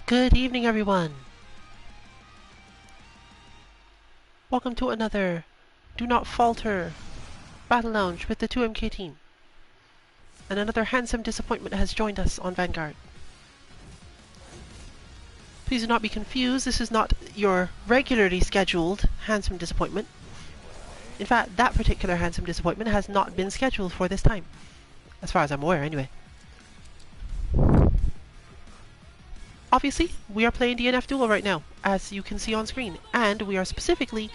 Good evening, everyone. Welcome to another Do Not Falter Battle Lounge with the 2MK team. And another handsome disappointment has joined us on Vanguard. Please do not be confused, this is not your regularly scheduled handsome disappointment. In fact, that particular handsome disappointment has not been scheduled for this time. As far as I'm aware, anyway. Obviously, we are playing DNF Duel right now, as you can see on screen, and we are specifically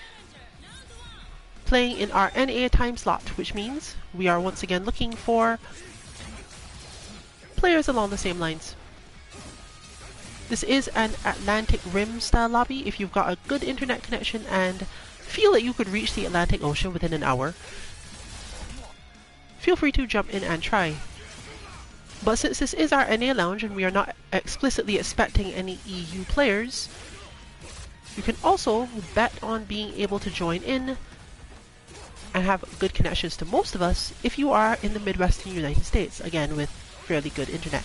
playing in our NA time slot, which means we are once again looking for players along the same lines. This is an Atlantic Rim style lobby. If you've got a good internet connection and feel that you could reach the Atlantic Ocean within an hour, feel free to jump in and try. But since this is our NA lounge and we are not explicitly expecting any EU players, you can also bet on being able to join in and have good connections to most of us if you are in the Midwestern United States, again with fairly good internet.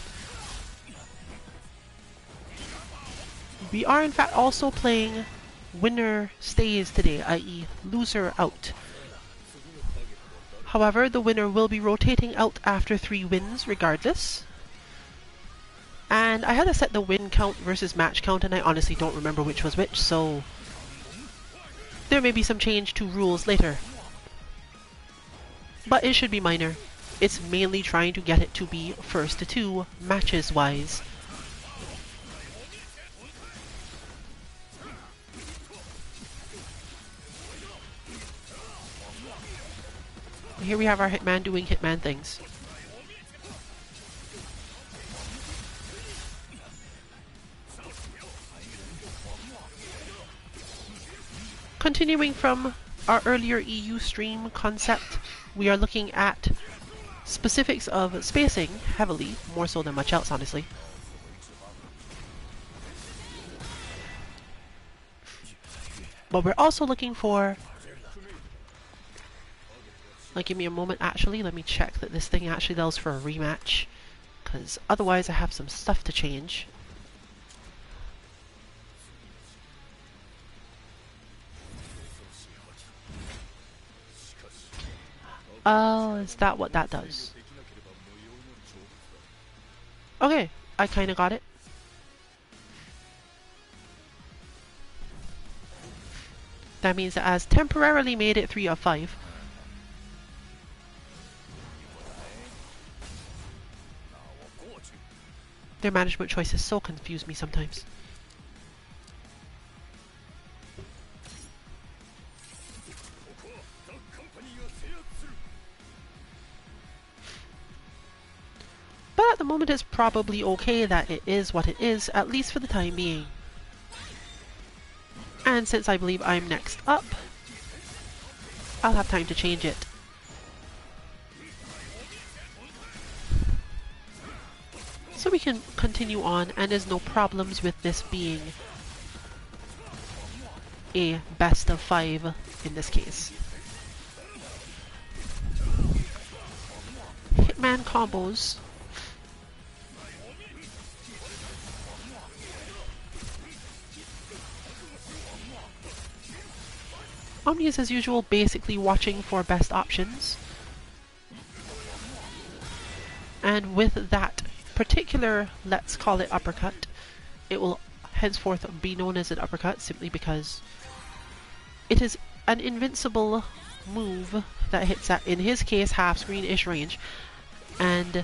We are in fact also playing winner stays today, i.e. loser out. However, the winner will be rotating out after 3 wins regardless. And I had to set the win count versus match count, and I honestly don't remember which was which, so there may be some change to rules later. But it should be minor. It's mainly trying to get it to be first to 2 matches wise. Here we have our Hitman doing Hitman things. Continuing from our earlier EU stream concept, we are looking at specifics of spacing heavily, more so than much else, honestly. But we're also looking for... give me a moment, actually. Let me check that this thing actually allows for a rematch, because otherwise I have some stuff to change. Oh, is that what that does? Okay, I kinda got it. That means that has temporarily made it 3 of 5. Their management choices so confuse me sometimes. But at the moment it's probably okay that it is what it is, at least for the time being. And since I believe I'm next up, I'll have time to change it. So we can continue on, and there's no problems with this being a best of 5 in this case. Hitman combos. Omni is, as usual, basically watching for best options. And with that particular, let's call it uppercut, it will henceforth be known as an uppercut simply because it is an invincible move that hits at, in his case, half screen-ish range, and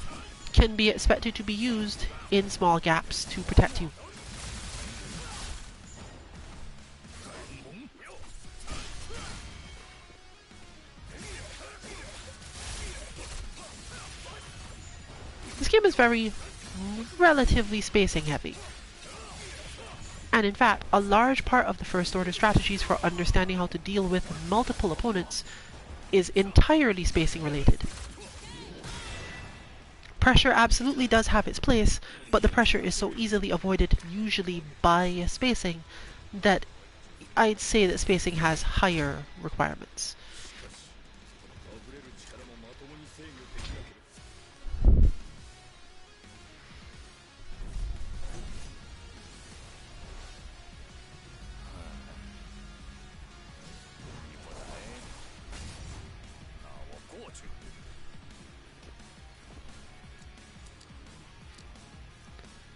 can be expected to be used in small gaps to protect you. This game is relatively spacing heavy. And in fact, a large part of the first order strategies for understanding how to deal with multiple opponents is entirely spacing related. Pressure absolutely does have its place, but the pressure is so easily avoided, usually by spacing, that I'd say that spacing has higher requirements.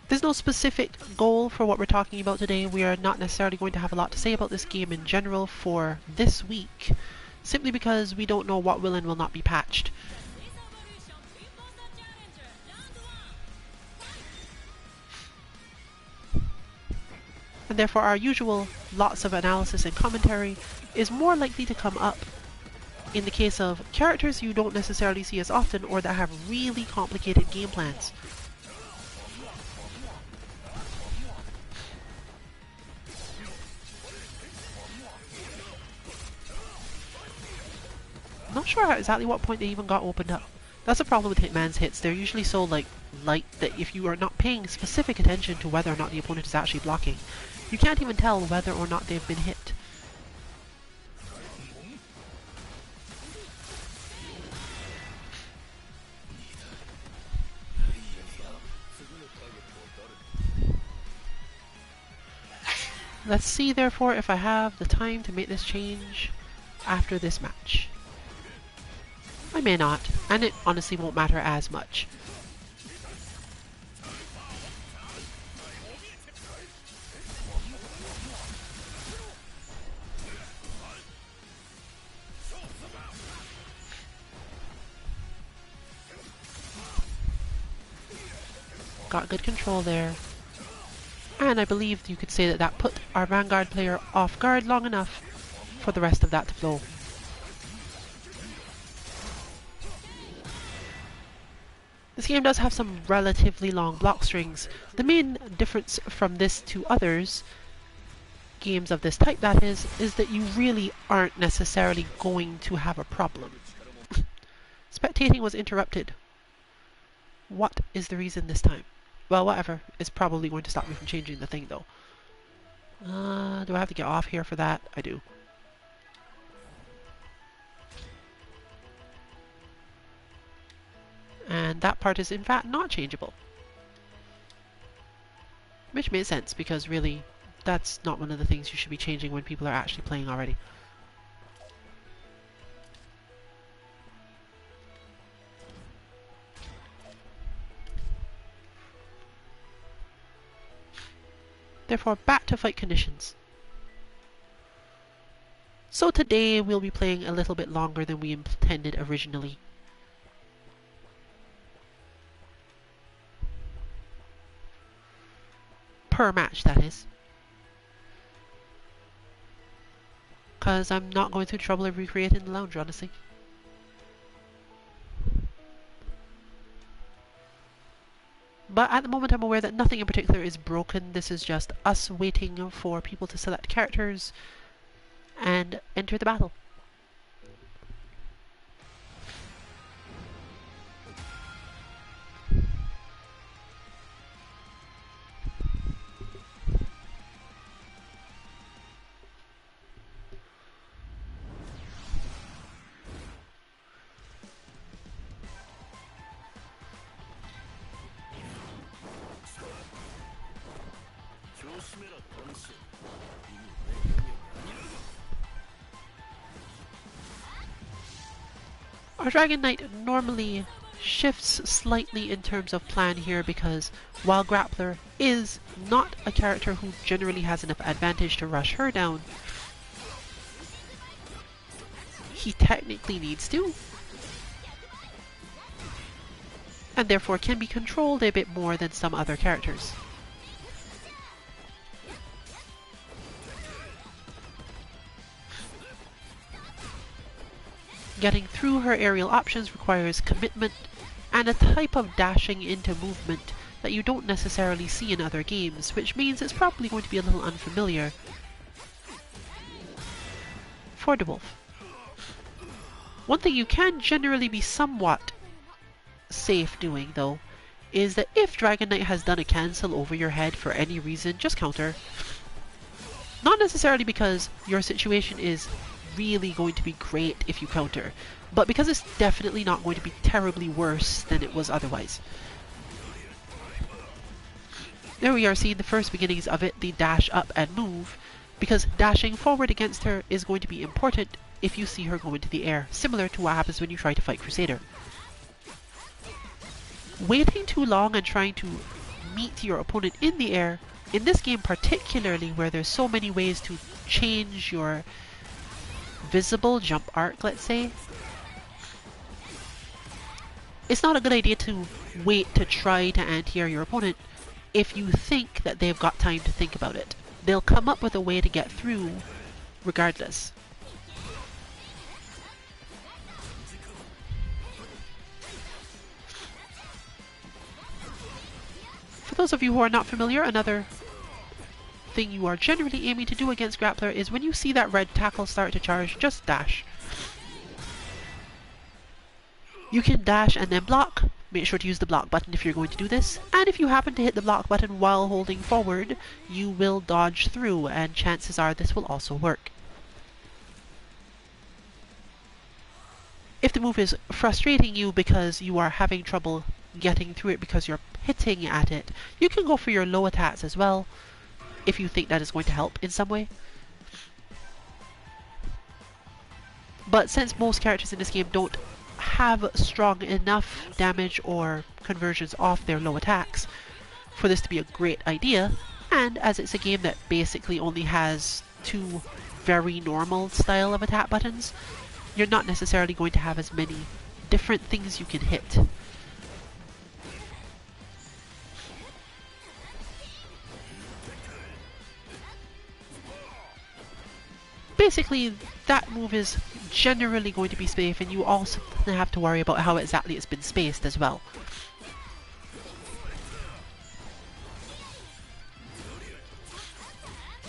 There's no specific goal for what we're talking about today. We are not necessarily going to have a lot to say about this game in general for this week, simply because we don't know what will and will not be patched. And therefore our usual lots of analysis and commentary is more likely to come up in the case of characters you don't necessarily see as often or that have really complicated game plans. Not sure exactly what point they even got opened up. That's the problem with Hitman's hits. They're usually so light that if you are not paying specific attention to whether or not the opponent is actually blocking, you can't even tell whether or not they've been hit. Let's see therefore if I have the time to make this change after this match. I may not, and it honestly won't matter as much. Got good control there. And I believe you could say that that put our Vanguard player off guard long enough for the rest of that to flow. This game does have some relatively long block strings. The main difference from this to others, games of this type that is that you really aren't necessarily going to have a problem. Spectating was interrupted. What is the reason this time? Well, whatever. It's probably going to stop me from changing the thing though. Do I have to get off here for that? I do. And that part is in fact not changeable. Which made sense, because really that's not one of the things you should be changing when people are actually playing already. Therefore, back to fight conditions. So today we'll be playing a little bit longer than we intended originally. Per match, that is. Because I'm not going through the trouble of recreating the lounge, honestly. But at the moment I'm aware that nothing in particular is broken. This is just us waiting for people to select characters and enter the battle. Our Dragon Knight normally shifts slightly in terms of plan here, because while Grappler is not a character who generally has enough advantage to rush her down, he technically needs to, and therefore can be controlled a bit more than some other characters. Getting through her aerial options requires commitment and a type of dashing into movement that you don't necessarily see in other games, which means it's probably going to be a little unfamiliar for DeWolf. One thing you can generally be somewhat safe doing, though, is that if Dragon Knight has done a cancel over your head for any reason, just counter. Not necessarily because your situation is really going to be great if you counter, but because it's definitely not going to be terribly worse than it was otherwise. There we are seeing the first beginnings of it, the dash up and move, because dashing forward against her is going to be important if you see her go into the air, similar to what happens when you try to fight Crusader. Waiting too long and trying to meet your opponent in the air, in this game particularly where there's so many ways to change your visible jump arc, let's say, it's not a good idea to wait to try to anti-air your opponent if you think that they've got time to think about it. They'll come up with a way to get through regardless. For those of you who are not familiar, another thing you are generally aiming to do against Grappler is when you see that red tackle start to charge, just dash. You can dash and then block. Make sure to use the block button if you're going to do this, and if you happen to hit the block button while holding forward, you will dodge through, and chances are this will also work. If the move is frustrating you because you are having trouble getting through it because you're hitting at it, you can go for your low attacks as well, if you think that is going to help in some way. But since most characters in this game don't have strong enough damage or conversions off their low attacks for this to be a great idea, and as it's a game that basically only has two very normal style of attack buttons, you're not necessarily going to have as many different things you can hit. Basically, that move is generally going to be safe, and you also have to worry about how exactly it's been spaced as well.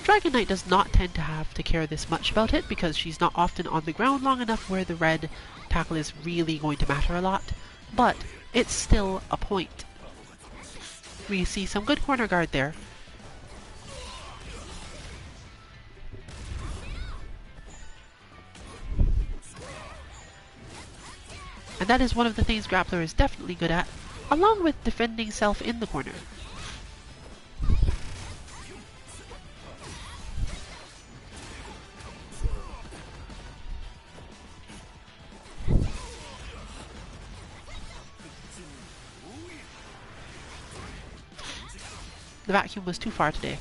Dragon Knight does not tend to have to care this much about it because she's not often on the ground long enough where the red tackle is really going to matter a lot, but it's still a point. We see some good corner guard there. And that is one of the things Grappler is definitely good at, along with defending self in the corner. The vacuum was too far today.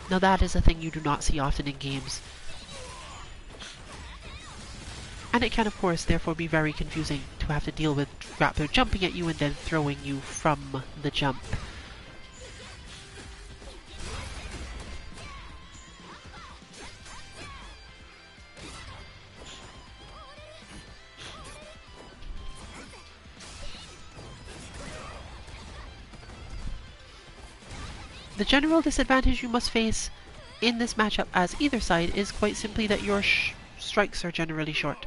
Now that is a thing you do not see often in games. And it can of course therefore be very confusing to have to deal with Grappler jumping at you and then throwing you from the jump. The general disadvantage you must face in this matchup as either side is quite simply that your strikes are generally short.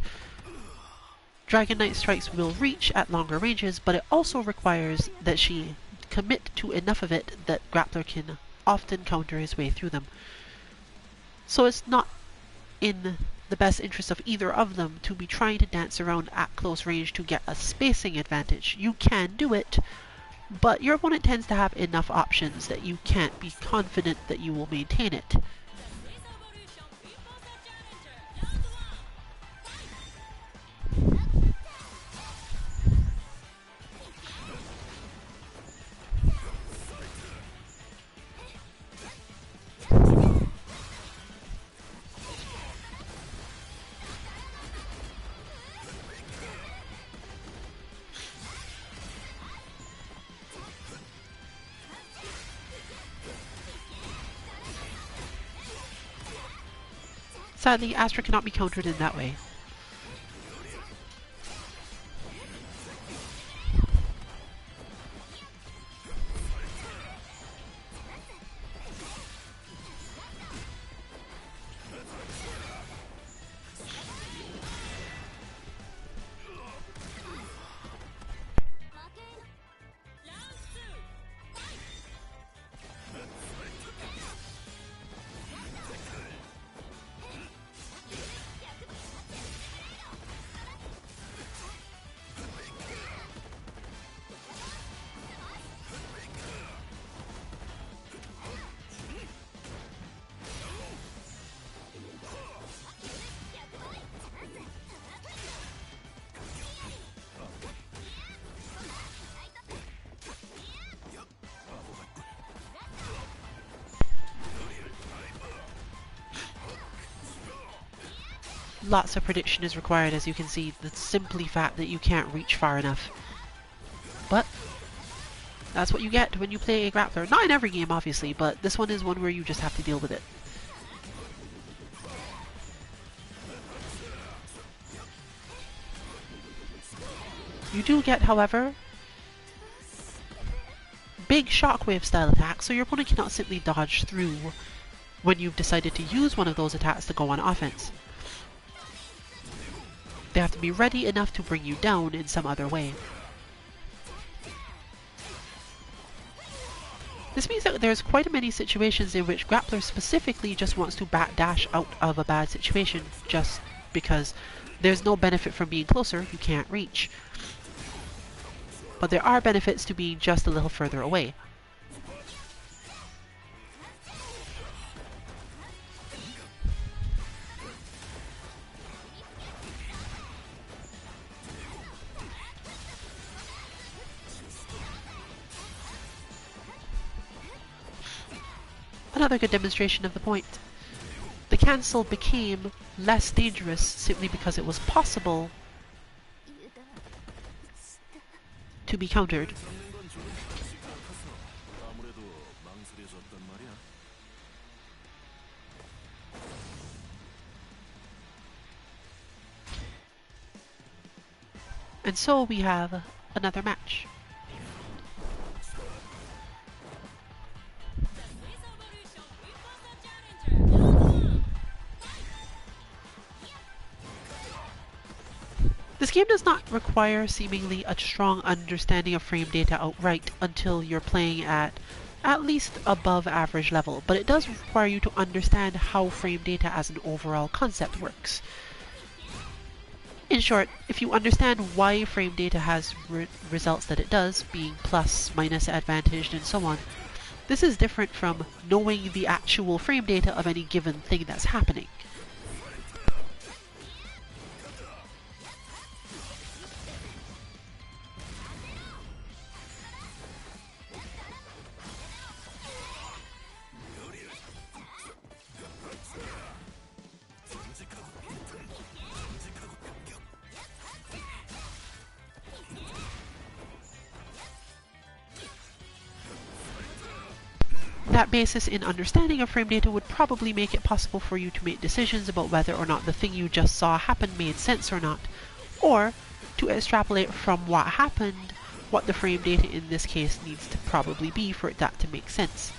Dragon Knight strikes will reach at longer ranges, but it also requires that she commit to enough of it that Grappler can often counter his way through them. So it's not in the best interest of either of them to be trying to dance around at close range to get a spacing advantage. You can do it, but your opponent tends to have enough options that you can't be confident that you will maintain it. Sadly, Astra cannot be countered in that way. Lots of prediction is required, as you can see, the simply fact that you can't reach far enough. But that's what you get when you play a grappler. Not in every game, obviously, but this one is one where you just have to deal with it. You do get, however, big shockwave style attacks, so your opponent cannot simply dodge through when you've decided to use one of those attacks to go on offense. They have to be ready enough to bring you down in some other way. This means that there's quite many situations in which Grappler specifically just wants to dash out of a bad situation just because there's no benefit from being closer, you can't reach. But there are benefits to being just a little further away. Another good demonstration of the point. The cancel became less dangerous simply because it was possible to be countered. And so we have another match. This game does not require seemingly a strong understanding of frame data outright until you're playing at least above average level, but it does require you to understand how frame data as an overall concept works. In short, if you understand why frame data has results that it does, being plus, minus, advantaged, and so on, this is different from knowing the actual frame data of any given thing that's happening. That basis in understanding of frame data would probably make it possible for you to make decisions about whether or not the thing you just saw happen made sense or not, or to extrapolate from what happened what the frame data in this case needs to probably be for that to make sense.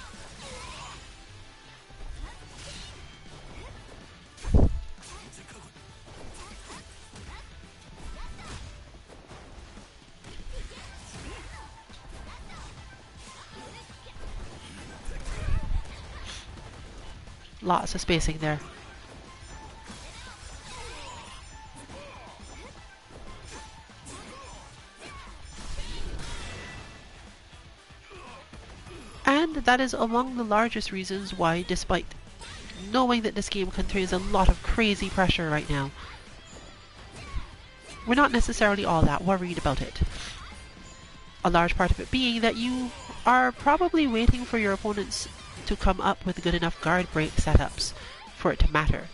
Lots of spacing there. And that is among the largest reasons why, despite knowing that this game contains a lot of crazy pressure right now, we're not necessarily all that worried about it. A large part of it being that you are probably waiting for your opponents to come up with good enough guard break setups for it to matter.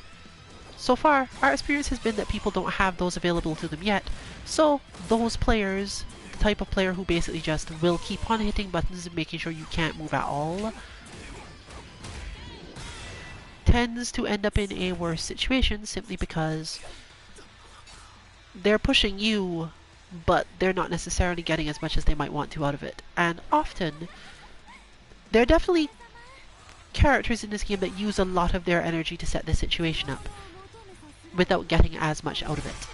So far, our experience has been that people don't have those available to them yet, so those players, the type of player who basically just will keep on hitting buttons and making sure you can't move at all, tends to end up in a worse situation simply because they're pushing you, but they're not necessarily getting as much as they might want to out of it. And often, there are definitely characters in this game that use a lot of their energy to set the situation up without getting as much out of it.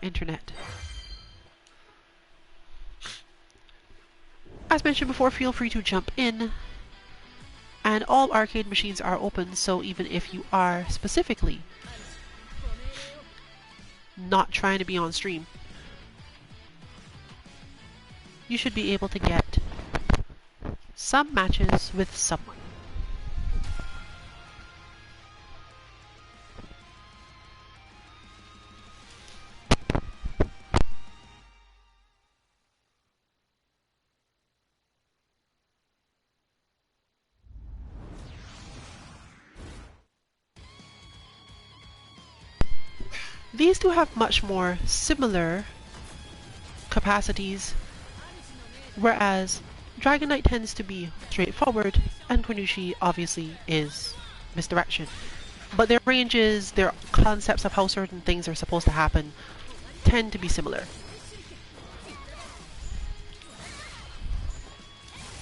Internet. As mentioned before, feel free to jump in, and all arcade machines are open, so even if you are specifically not trying to be on stream, you should be able to get some matches with someone. These two have much more similar capacities, whereas Dragon Knight tends to be straightforward, and Konushi obviously is misdirection. But their ranges, their concepts of how certain things are supposed to happen, tend to be similar.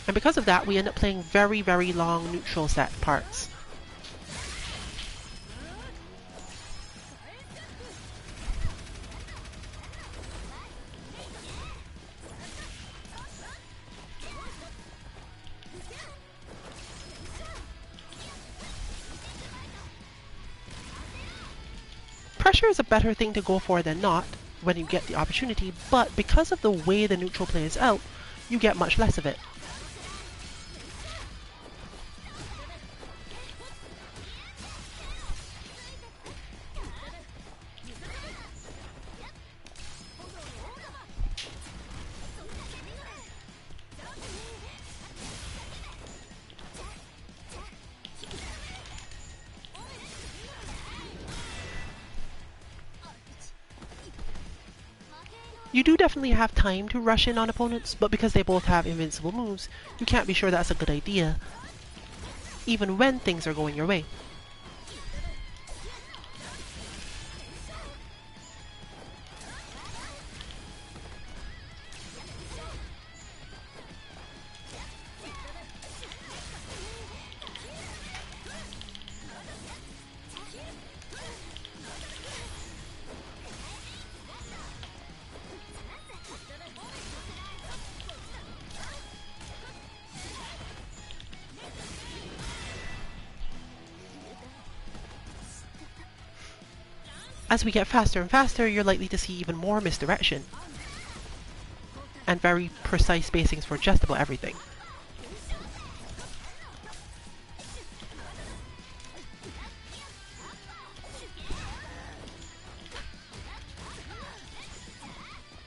And because of that, we end up playing very, very long neutral set parts. Pressure is a better thing to go for than not when you get the opportunity, but because of the way the neutral plays out, you get much less of it. You do definitely have time to rush in on opponents, but because they both have invincible moves, you can't be sure that's a good idea, even when things are going your way. As we get faster and faster, you're likely to see even more misdirection, and very precise spacings for just about everything.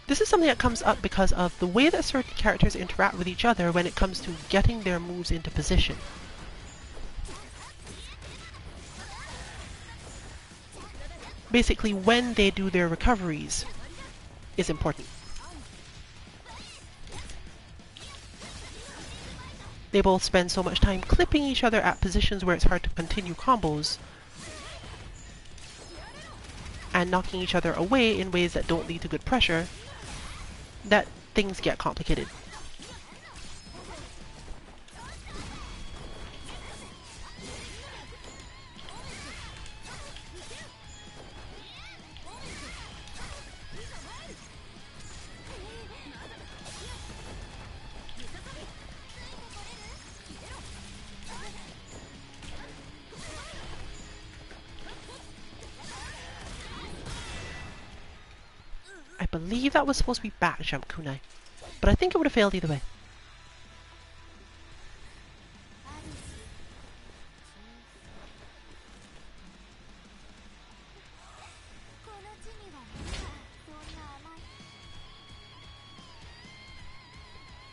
This is something that comes up because of the way that certain characters interact with each other when it comes to getting their moves into position. Basically, when they do their recoveries is important. They both spend so much time clipping each other at positions where it's hard to continue combos, and knocking each other away in ways that don't lead to good pressure, that things get complicated. I believe that was supposed to be back jump kunai, but I think it would have failed either way.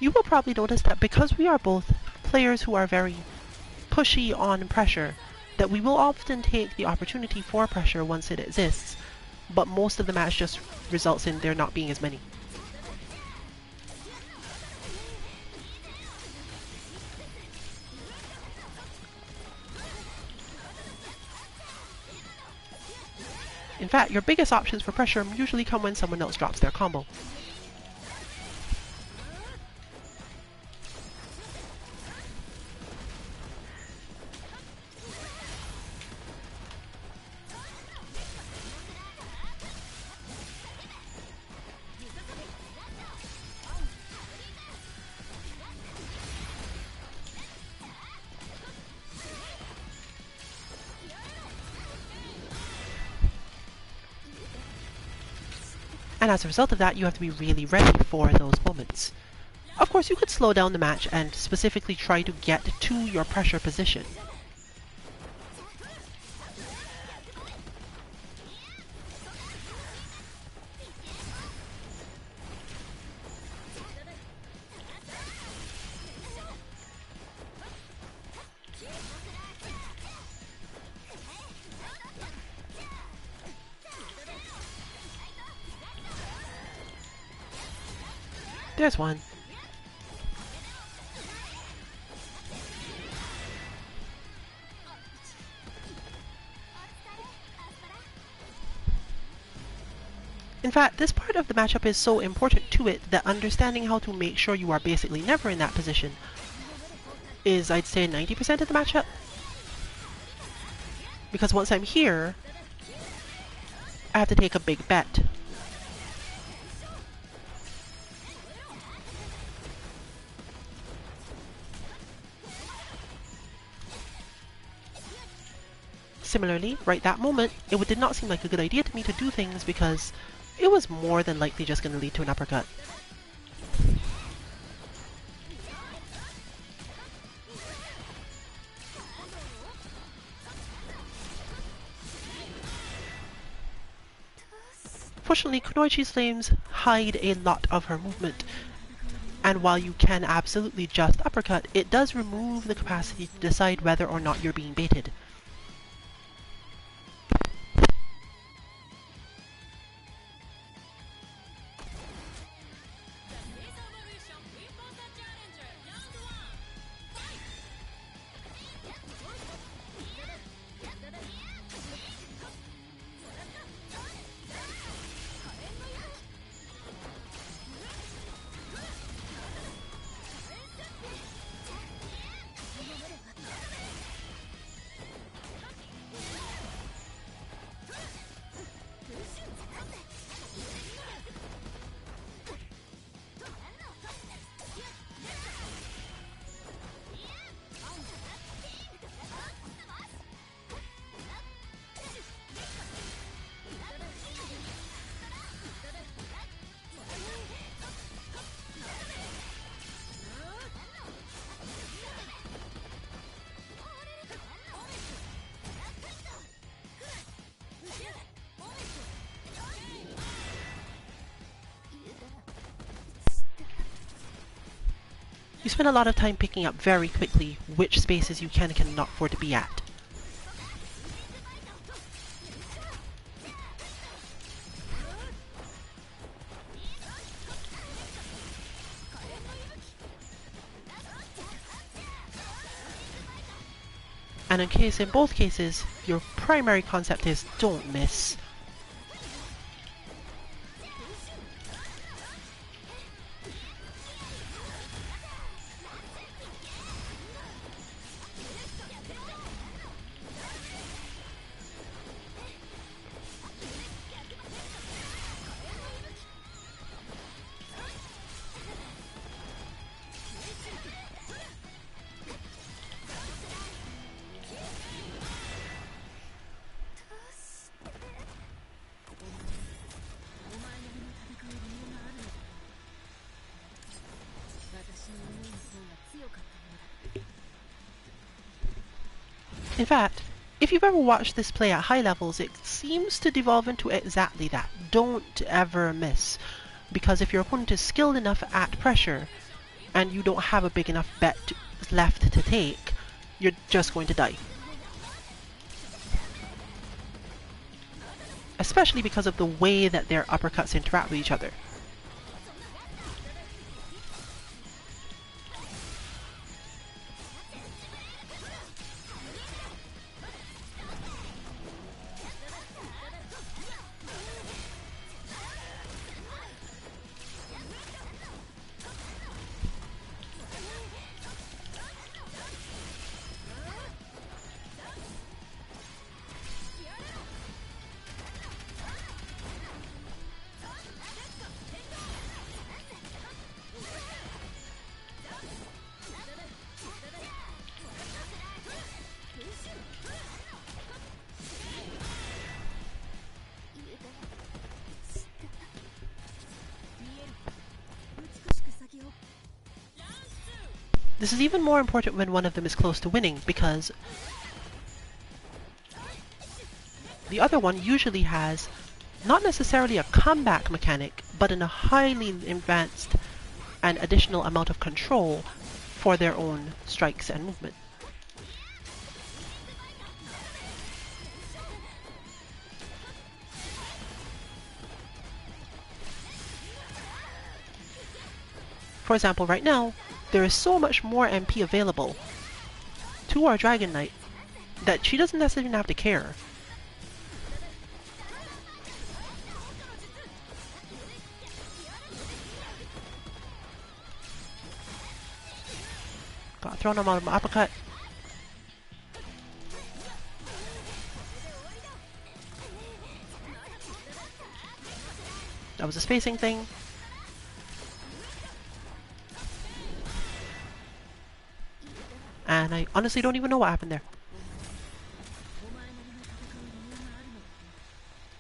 You will probably notice that because we are both players who are very pushy on pressure, that we will often take the opportunity for pressure once it exists, but most of the match just results in there not being as many. In fact, your biggest options for pressure usually come when someone else drops their combo. And as a result of that, you have to be really ready for those moments. Of course, you could slow down the match and specifically try to get to your pressure position. There's one. In fact, this part of the matchup is so important to it that understanding how to make sure you are basically never in that position is, I'd say, 90% of the matchup. Because once I'm here, I have to take a big bet. Similarly, right that moment, it did not seem like a good idea to me to do things because it was more than likely just going to lead to an uppercut. Fortunately, Kunoichi's flames hide a lot of her movement, and while you can absolutely just uppercut, it does remove the capacity to decide whether or not you're being baited. You spend a lot of time picking up very quickly which spaces you can and cannot afford to be at. And in both cases, your primary concept is don't miss. In fact, if you've ever watched this play at high levels, it seems to devolve into exactly that. Don't ever miss. Because if your opponent is skilled enough at pressure, and you don't have a big enough bet left to take, you're just going to die. Especially because of the way that their uppercuts interact with each other. This is even more important when one of them is close to winning, because the other one usually has not necessarily a comeback mechanic, but a highly advanced and additional amount of control for their own strikes and movement. For example, right now, there is so much more MP available to our Dragon Knight that she doesn't necessarily have to care. Got thrown him out of my uppercut. That was a spacing thing. And I honestly don't even know what happened there.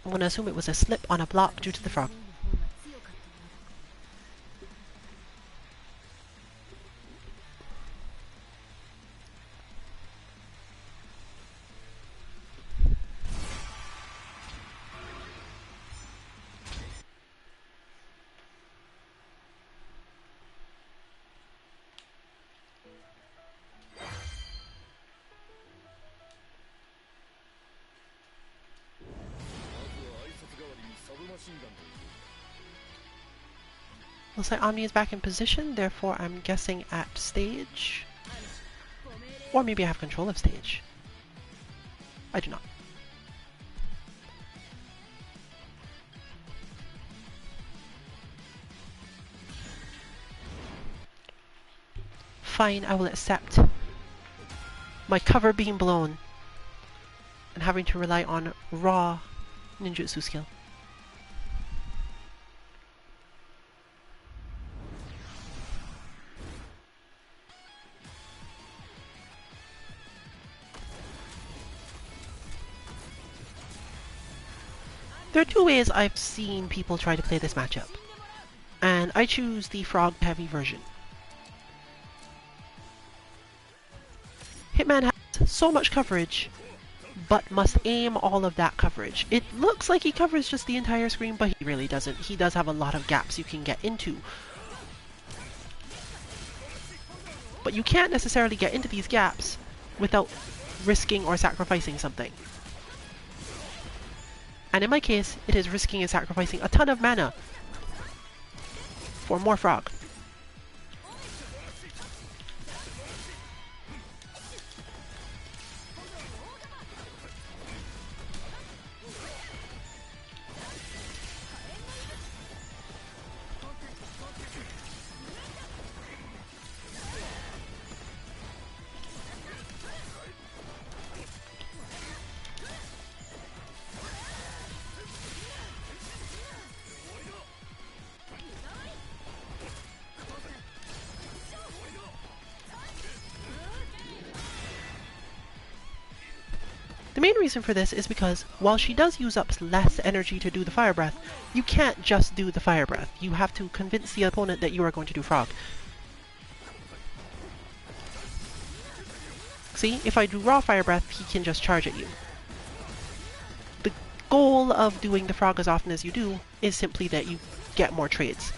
I'm gonna assume it was a slip on a block due to the frog. Looks like Omni is back in position, therefore I'm guessing at stage. Or maybe I have control of stage. I do not. Fine, I will accept my cover being blown and having to rely on raw ninjutsu skill. There are two ways I've seen people try to play this matchup, and I choose the frog heavy version. Hitman has so much coverage, but must aim all of that coverage. It looks like he covers just the entire screen, but he really doesn't. He does have a lot of gaps you can get into. But you can't necessarily get into these gaps without risking or sacrificing something. And in my case, it is risking and sacrificing a ton of mana for more frog. The main reason for this is because while she does use up less energy to do the fire breath, you can't just do the fire breath. You have to convince the opponent that you are going to do frog. See, if I do raw fire breath, he can just charge at you. The goal of doing the frog as often as you do is simply that you get more trades.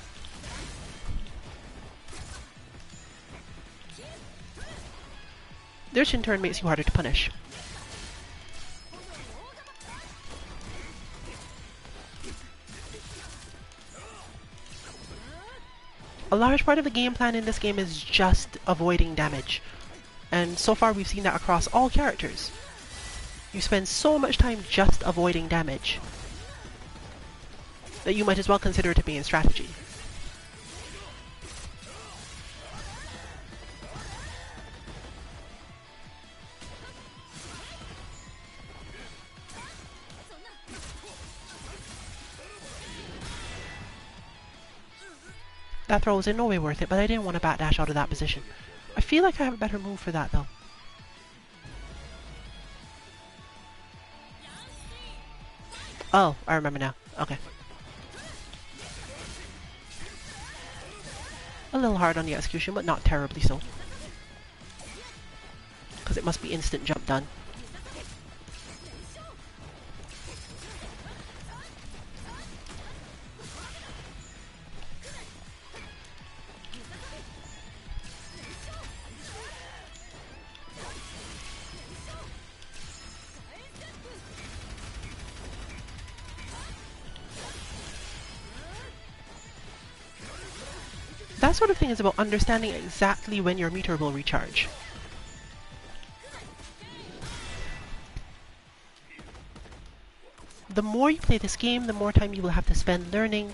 Which in turn makes you harder to punish. A large part of the game plan in this game is just avoiding damage, and so far we've seen that across all characters. You spend so much time just avoiding damage that you might as well consider it a main strategy. That throw was in no way worth it, but I didn't want to backdash out of that position. I feel like I have a better move for that though. Oh, I remember now. Okay. A little hard on the execution, but not terribly so. because it must be instant jump done. That sort of thing is about understanding exactly when your meter will recharge. The more you play this game, the more time you will have to spend learning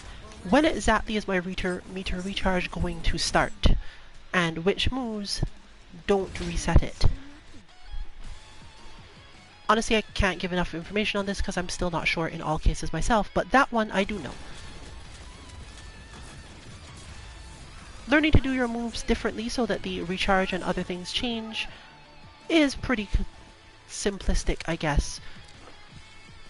when exactly is my meter recharge going to start, and which moves don't reset it. Honestly, I can't give enough information on this because I'm still not sure in all cases myself, but that one I do know. Learning to do your moves differently so that the recharge and other things change is pretty simplistic, I guess.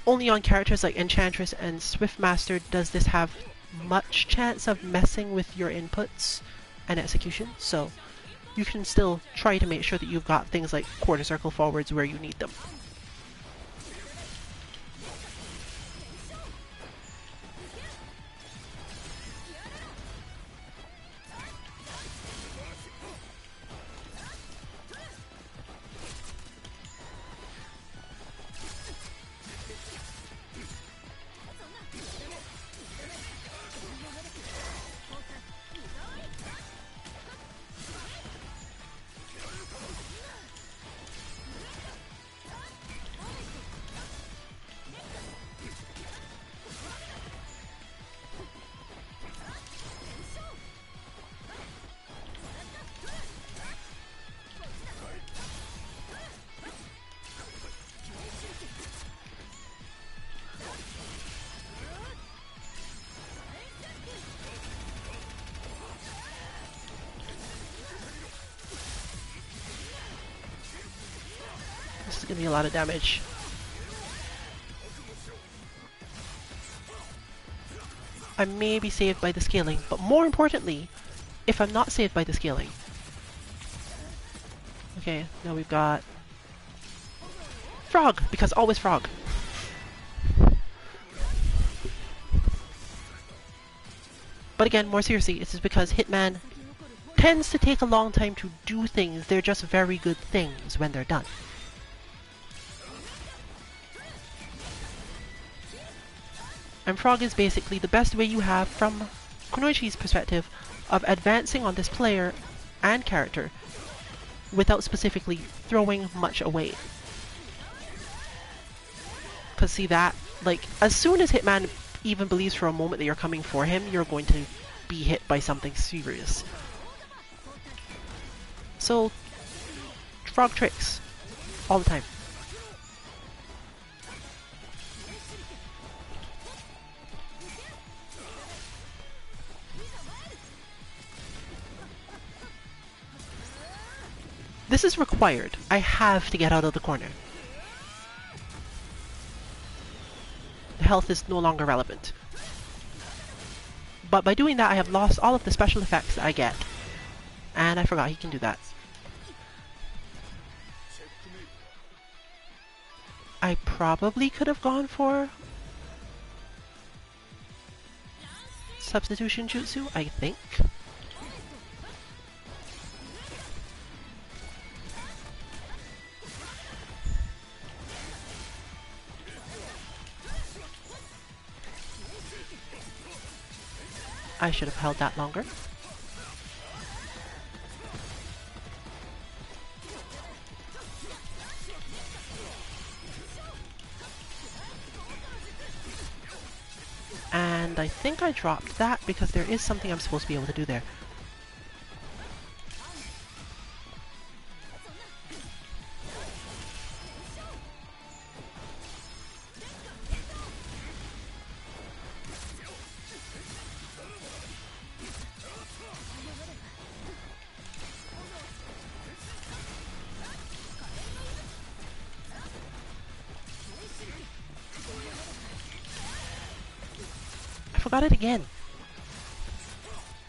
Only on characters like Enchantress and Swiftmaster does this have much chance of messing with your inputs and execution, so you can still try to make sure that you've got things like quarter circle forwards where you need them. This is going to be a lot of damage. I may be saved by the scaling, but more importantly, if I'm not saved by the scaling. Okay, now we've got Frog, because always Frog. But again, more seriously, this is because Hitman tends to take a long time to do things. They're just very good things when they're done. And Frog is basically the best way you have, from Kunoichi's perspective, of advancing on this player and character without specifically throwing much away. Because see that, like, as soon as Hitman even believes for a moment that you're coming for him, you're going to be hit by something serious. So, Frog tricks. All the time. This is required. I have to get out of the corner. The health is no longer relevant. But by doing that, I have lost all of the special effects that I get. And I forgot he can do that. I probably could have gone for substitution jutsu, I think. I should have held that longer. And I think I dropped that because there is something I'm supposed to be able to do there. I forgot it again.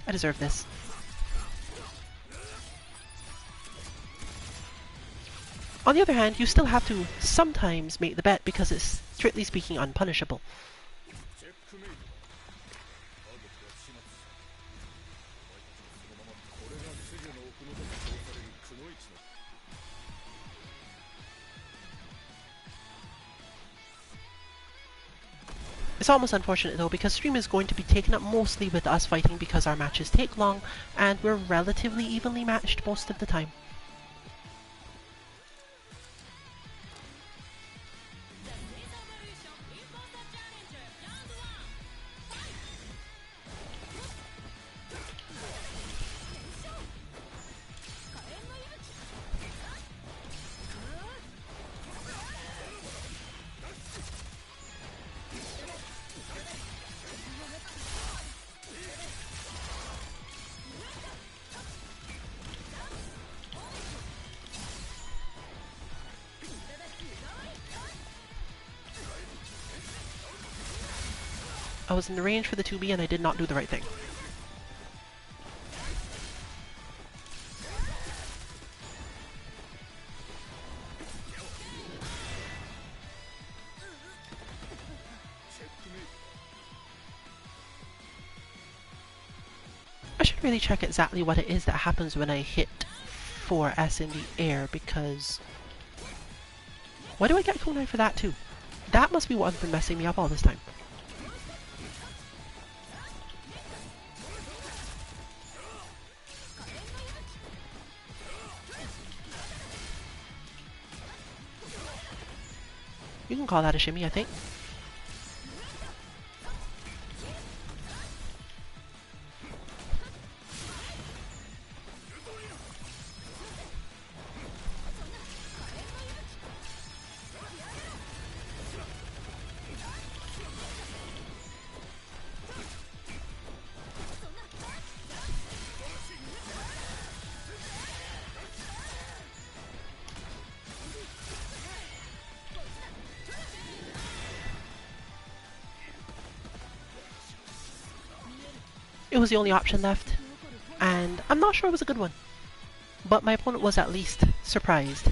I deserve this. On the other hand, you still have to sometimes make the bet because it's, strictly speaking, unpunishable. It's almost unfortunate though, because stream is going to be taken up mostly with us fighting because our matches take long and we're relatively evenly matched most of the time. I was in the range for the 2B and I did not do the right thing. I should really check exactly what it is that happens when I hit 4S in the air, because... Why do I get Kunai for that too? That must be what's been messing me up all this time. You can call that a shimmy, I think. It was the only option left, and I'm not sure it was a good one, but my opponent was at least surprised.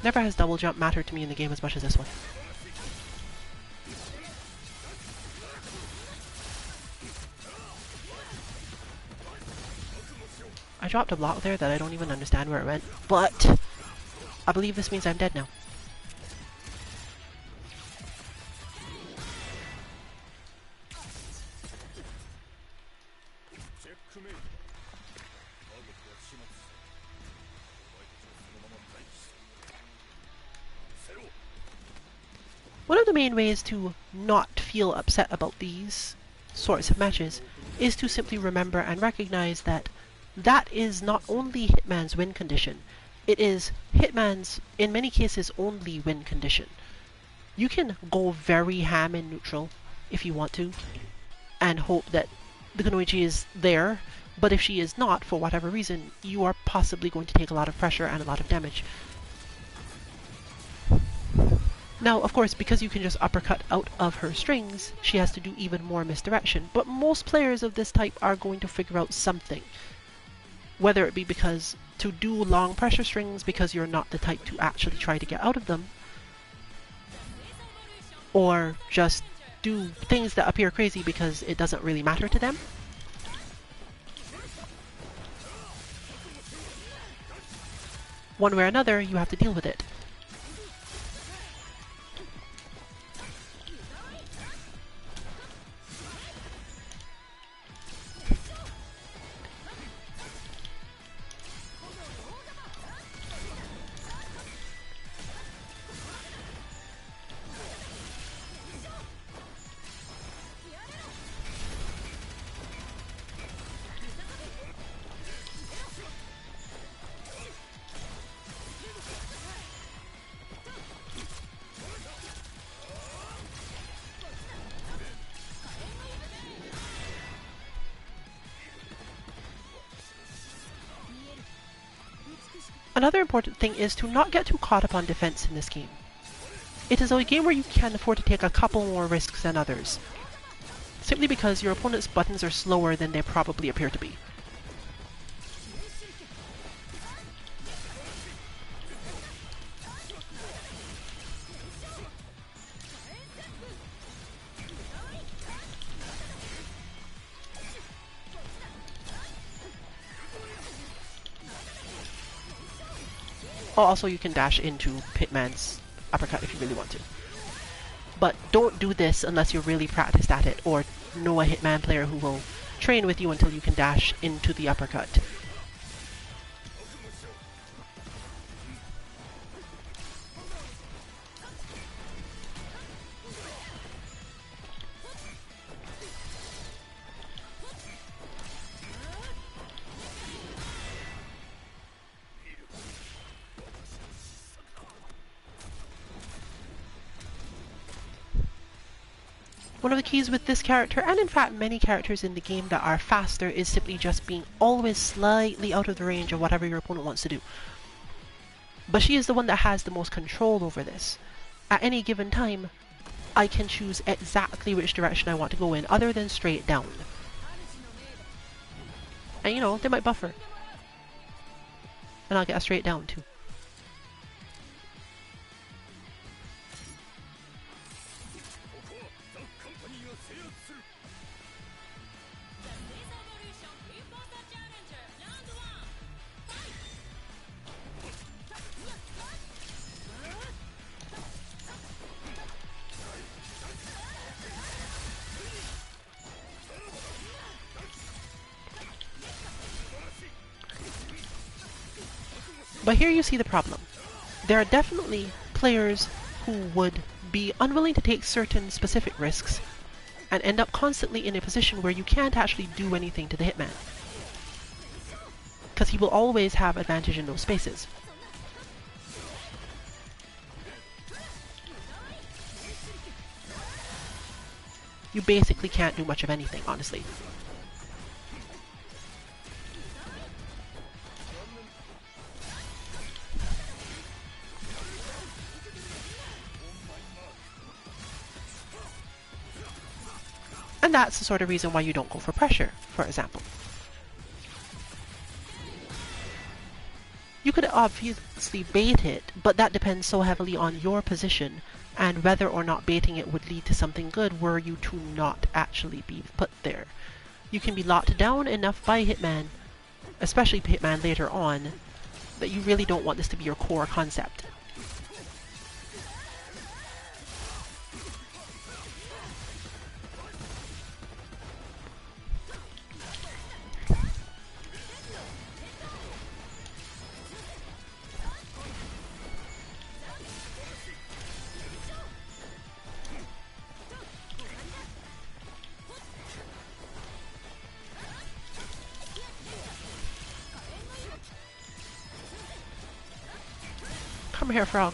Never has double jump mattered to me in the game as much as this one. I dropped a block there that I don't even understand where it went, but I believe this means I'm dead now. One of the main ways to not feel upset about these sorts of matches is to simply remember and recognize that that is not only Hitman's win condition, it is Hitman's, in many cases, only win condition. You can go very ham in neutral if you want to, and hope that the Kunoichi is there, but if she is not, for whatever reason, you are possibly going to take a lot of pressure and a lot of damage. Now, of course, because you can just uppercut out of her strings, she has to do even more misdirection, but most players of this type are going to figure out something. Whether it be because to do long pressure strings because you're not the type to actually try to get out of them, or just do things that appear crazy because it doesn't really matter to them. One way or another, you have to deal with it. Another important thing is to not get too caught up on defense in this game. It is a game where you can afford to take a couple more risks than others, simply because your opponent's buttons are slower than they probably appear to be. Oh, also you can dash into Hitman's uppercut if you really want to. But don't do this unless you're really practiced at it, or know a Hitman player who will train with you until you can dash into the uppercut. One of the keys with this character, and in fact many characters in the game that are faster, is simply just being always slightly out of the range of whatever your opponent wants to do. But she is the one that has the most control over this. At any given time, I can choose exactly which direction I want to go in, other than straight down. And you know, they might buffer. And I'll get a straight down too. But here you see the problem. There are definitely players who would be unwilling to take certain specific risks and end up constantly in a position where you can't actually do anything to the Hitman, because he will always have advantage in those spaces. You basically can't do much of anything, honestly. And that's the sort of reason why you don't go for pressure, for example. You could obviously bait it, but that depends so heavily on your position and whether or not baiting it would lead to something good were you to not actually be put there. You can be locked down enough by Hitman, especially Hitman later on, that you really don't want this to be your core concept. Come here, frog.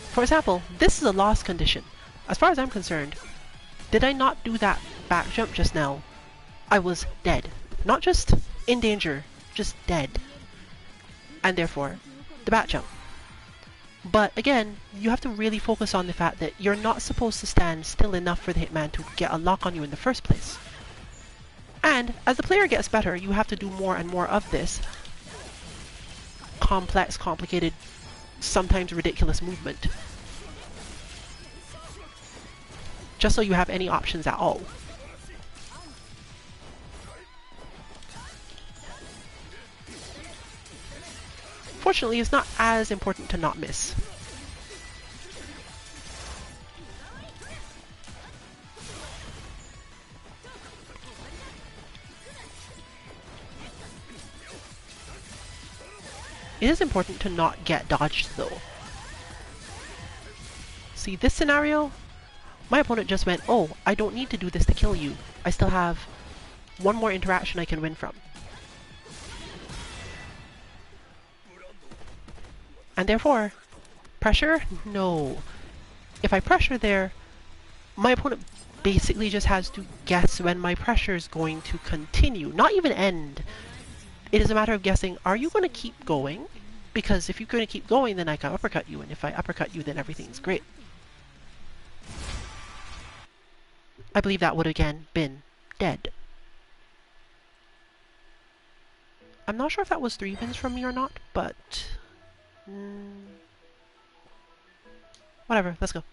For example, this is a loss condition. As far as I'm concerned, did I not do that back jump just now, I was dead. Not just in danger, just dead. And therefore, the back jump. But again, you have to really focus on the fact that you're not supposed to stand still enough for the Hitman to get a lock on you in the first place. And as the player gets better, you have to do more and more of this complex, complicated, sometimes ridiculous movement, just so you have any options at all. Fortunately, it's not as important to not miss. It is important to not get dodged though. See this scenario? My opponent just went, oh, I don't need to do this to kill you. I still have one more interaction I can win from. And therefore, pressure? No. if I pressure there, my opponent basically just has to guess when my pressure is going to continue, not even end. It is a matter of guessing, are you going to keep going? Because if you're going to keep going, then I can uppercut you, and if I uppercut you, then everything's great. I believe that would again been dead. I'm not sure if that was 3 wins from me or not, but... whatever, let's go.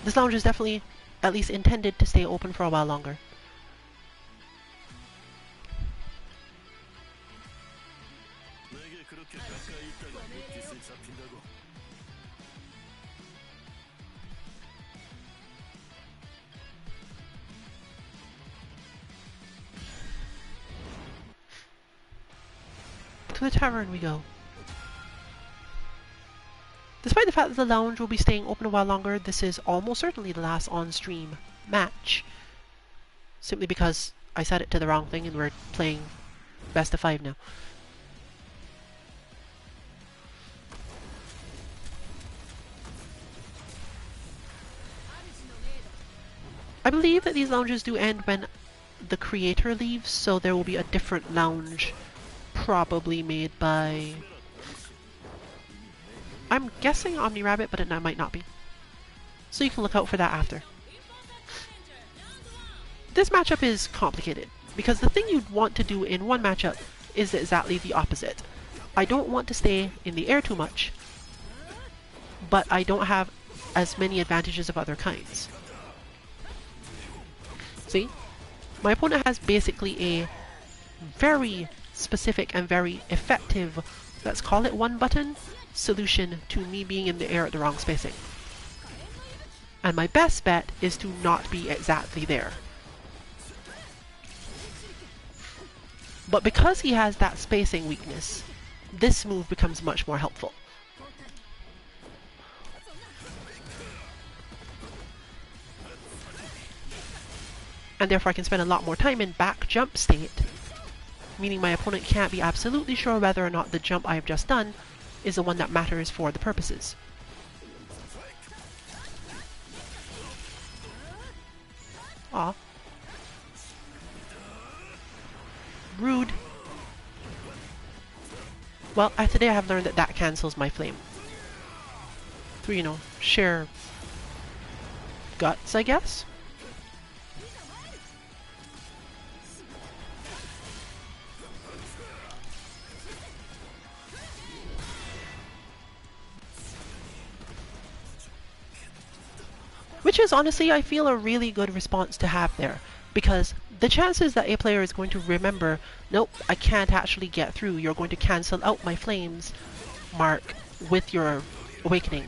This lounge is definitely at least intended to stay open for a while longer. To the tavern we go. Despite the fact that the lounge will be staying open a while longer, this is almost certainly the last on-stream match. Simply because I set it to the wrong thing and we're playing best of 5 now. I believe that these lounges do end when the creator leaves, so there will be a different lounge probably made by... I'm guessing Omni Rabbit, but it might not be. So you can look out for that after. This matchup is complicated, because the thing you'd want to do in one matchup is exactly the opposite. I don't want to stay in the air too much, but I don't have as many advantages of other kinds. See? My opponent has basically a very specific and very effective, let's call it one button, solution to me being in the air at the wrong spacing. And my best bet is to not be exactly there. But because he has that spacing weakness, this move becomes much more helpful. And therefore I can spend a lot more time in back jump state, meaning my opponent can't be absolutely sure whether or not the jump I have just done is the one that matters for the purposes. Aw. Rude. Well, today I have learned that that cancels my flame. Through, you know, sheer guts, I guess? Which is honestly, I feel, a really good response to have there, because the chances that a player is going to remember, nope, I can't actually get through, you're going to cancel out my flames mark with your awakening,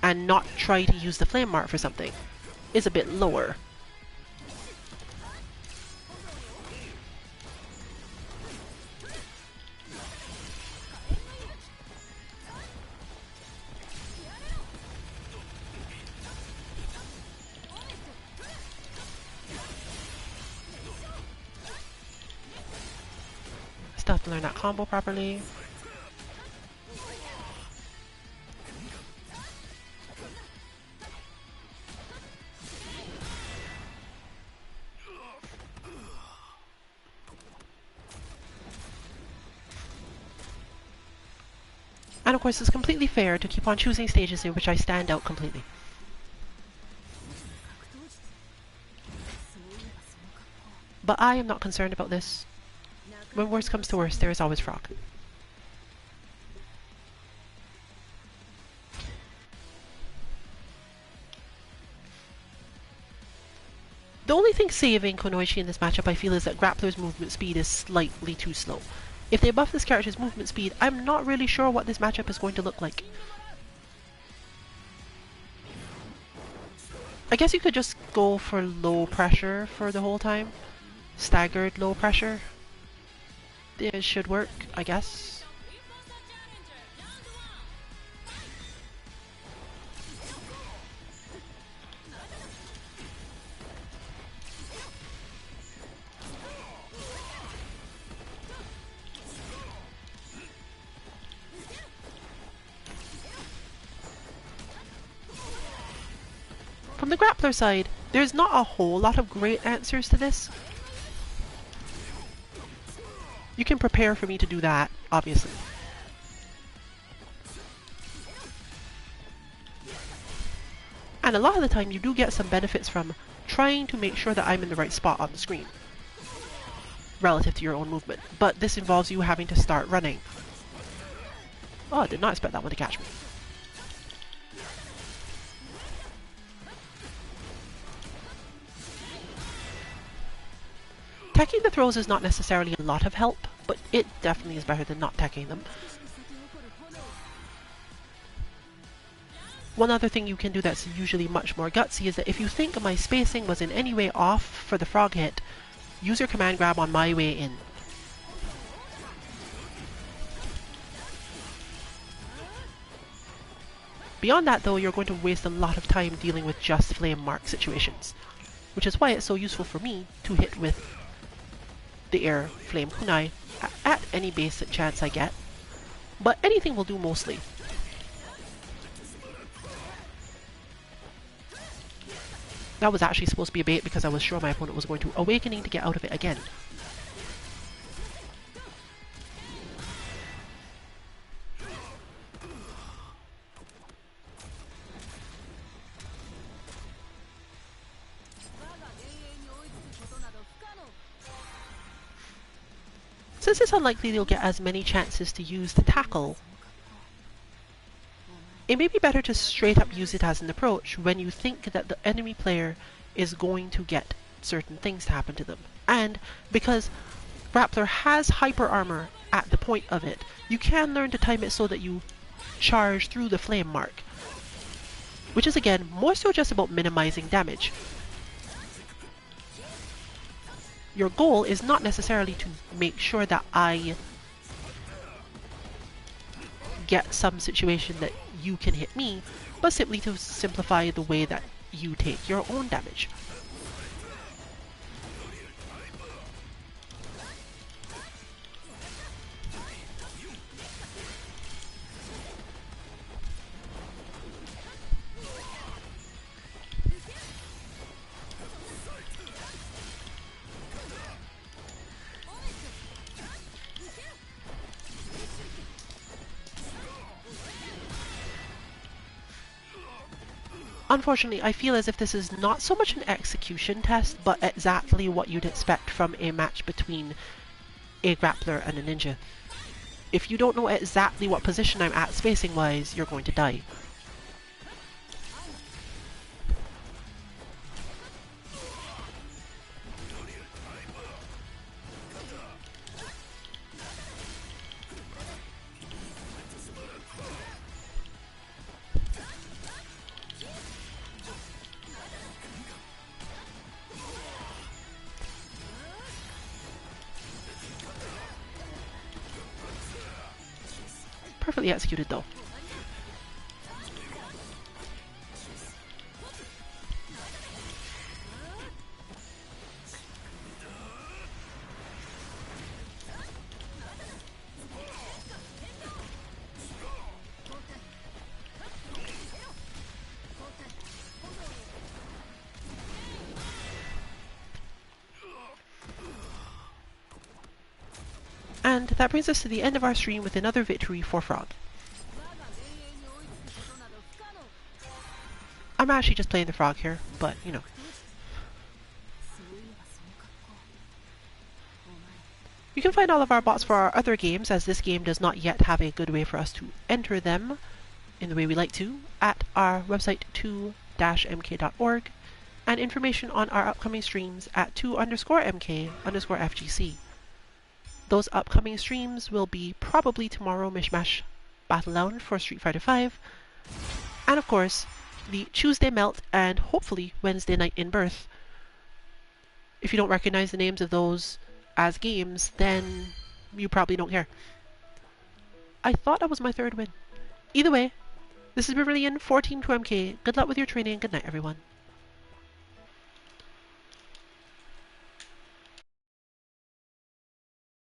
and not try to use the flame mark for something, is a bit lower. Still have to learn that combo properly. And of course it's completely fair to keep on choosing stages in which I stand out completely. But I am not concerned about this. When worst comes to worst, there is always Frog. The only thing saving Konoichi in this matchup, I feel, is that Grappler's movement speed is slightly too slow. If they buff this character's movement speed, I'm not really sure what this matchup is going to look like. I guess you could just go for low pressure for the whole time. Staggered low pressure. It should work, I guess. From the grappler side, there's not a whole lot of great answers to this. You can prepare for me to do that, obviously. And a lot of the time you do get some benefits from trying to make sure that I'm in the right spot on the screen relative to your own movement. But this involves you having to start running. Oh, I did not expect that one to catch me. Teching the throws is not necessarily a lot of help, but it definitely is better than not teching them. One other thing you can do that's usually much more gutsy is that if you think my spacing was in any way off for the frog hit, use your command grab on my way in. Beyond that though, you're going to waste a lot of time dealing with just flame mark situations, which is why it's so useful for me to hit with the air flame kunai at any basic chance I get, but anything will do mostly. That was actually supposed to be a bait because I was sure my opponent was going to awakening to get out of it again. Since it's unlikely you'll get as many chances to use the tackle, it may be better to straight up use it as an approach when you think that the enemy player is going to get certain things to happen to them. And because Grappler has hyper armor at the point of it, you can learn to time it so that you charge through the flame mark, which is again more so just about minimizing damage. Your goal is not necessarily to make sure that I get some situation that you can hit me, but simply to simplify the way that you take your own damage. Unfortunately, I feel as if this is not so much an execution test, but exactly what you'd expect from a match between a grappler and a ninja. If you don't know exactly what position I'm at spacing-wise, you're going to die. Perfectly executed though. And that brings us to the end of our stream with another victory for Frog. I'm actually just playing the frog here, but you know. You can find all of our bots for our other games, as this game does not yet have a good way for us to enter them in the way we like to, at our website 2-mk.org, and information on our upcoming streams at 2_mk_FGC. Those upcoming streams will be probably tomorrow Mishmash Battle Lounge for Street Fighter V, and of course the Tuesday Melt and hopefully Wednesday Night in Birth. If you don't recognize the names of those as games, then you probably don't care. I thought that was my third win. Either way, this is Brilliant for Team 2MK. Good luck with your training and good night everyone.